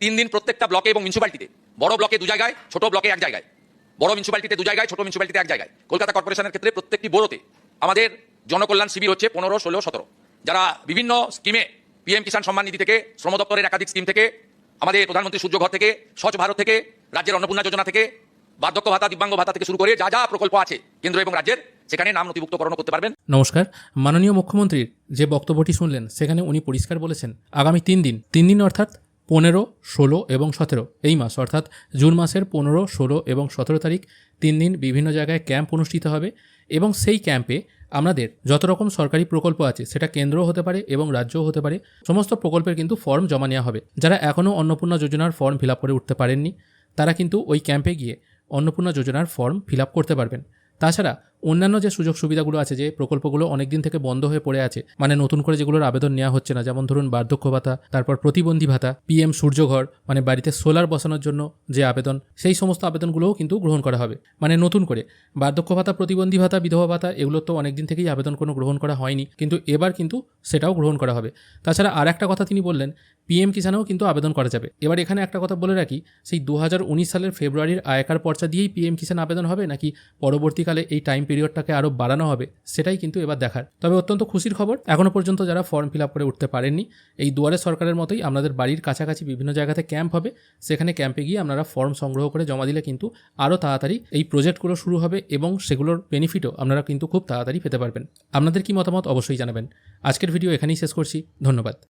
3 দিন প্রত্যেকটা ব্লকে এবং মিউনিসিপ্যালিটিতে, বড় ব্লকে 2 জায়গায়, ছোট ব্লকে 1 জায়গায়, বড় মিউনিসিপ্যালিটিতে 2 জায়গায়, ছোট মিউনিসিপ্যালিটিতে 1 জায়গায়। কলকাতা কর্পোরেশনের ক্ষেত্রে প্রত্যেকটি বড়োতে আমাদের জনকল্যাণ শিবির হচ্ছে 15, 16, 17, যারা বিভিন্ন স্কিমে পিএম কিষাণ সম্মান নিধি থেকে, শ্রম দপ্তরের একাধিক স্কিম থেকে, আমাদের প্রধানমন্ত্রী সূর্য ঘর থেকে, স্বচ্ছ ভারত থেকে, রাজ্যের অন্নপূর্ণা যোজনা থেকে, বার্ধক্য ভাতা, দিব্যাঙ্গ ভাতা থেকে শুরু করে যা যা প্রকল্প আছে কেন্দ্র এবং রাজ্যের, সেখানে নাম নথিভুক্তকরণ করতে পারবেন। নমস্কার। মাননীয় মুখ্যমন্ত্রীর যে বক্তব্যটি শুনলেন সেখানে উনি পরিষ্কার বলেছেন আগামী 3 দিন অর্থাৎ 15, 16 এবং 17 এই মাস অর্থাৎ জুন মাসের 15, 16 এবং 17 তারিখ 3 দিন বিভিন্ন জায়গায় ক্যাম্প অনুষ্ঠিত হবে এবং সেই ক্যাম্পে আমাদের যত রকম সরকারি প্রকল্প আছে সেটা কেন্দ্রও হতে পারে এবং রাজ্যও হতে পারে, সমস্ত প্রকল্পের কিন্তু ফর্ম জমা নেওয়া হবে। যারা এখনও অন্নপূর্ণা যোজনার ফর্ম ফিল আপ করে উঠতে পারেননি তারা কিন্তু ওই ক্যাম্পে গিয়ে অন্নপূর্ণা যোজনার ফর্ম ফিল আপ করতে পারবেন। তাছাড়া অন্যান্য যে সুযোগ সুবিধাগুলো আছে, যে প্রকল্পগুলো অনেকদিন থেকে বন্ধ হয়ে পড়ে আছে, মানে নতুন করে যেগুলোর আবেদন নেওয়া হচ্ছে না, যেমন ধরুন বার্ধক্য ভাতা, তারপর প্রতিবন্ধী ভাতা, পিএম সূর্যঘর মানে বাড়িতে সোলার বসানোর জন্য যে আবেদন, সেই সমস্ত আবেদনগুলোও কিন্তু গ্রহণ করা হবে। মানে নতুন করে বার্ধক্য ভাতা, প্রতিবন্ধী ভাতা, বিধবা ভাতা এগুলো তো অনেকদিন থেকেই আবেদন কোনো গ্রহণ করা হয়নি, কিন্তু এবার কিন্তু সেটাও গ্রহণ করা হবে। তাছাড়া আর একটা কথা তিনি বললেন, পিএম কিষাণেও কিন্তু আবেদন করা যাবে। এবার এখানে একটা কথা বলে রাখি, সেই 2019 সালের ফেব্রুয়ারির আয়কার পর্চা দিয়েই পিএম কিষাণ আবেদন হবে নাকি পরবর্তীকালে এই টাইম পিরিয়ডটাকে আরও বাড়ানো হবে, সেটাই কিন্তু এবার দেখার। তবে অত্যন্ত খুশির খবর, এখনও পর্যন্ত যারা ফর্ম ফিল আপ করে উঠতে পারেননি, এই দুয়ারে সরকারের মতোই আপনাদের বাড়ির কাছাকাছি বিভিন্ন জায়গাতে ক্যাম্প হবে, সেখানে ক্যাম্পে গিয়ে আপনারা ফর্ম সংগ্রহ করে জমা দিলে কিন্তু আরও তাড়াতাড়ি এই প্রজেক্টগুলো শুরু হবে এবং সেগুলোর বেনিফিটও আপনারা কিন্তু খুব তাড়াতাড়ি পেতে পারবেন। আপনাদের কি মতামত অবশ্যই জানাবেন। আজকের ভিডিও এখানেই শেষ করছি। ধন্যবাদ।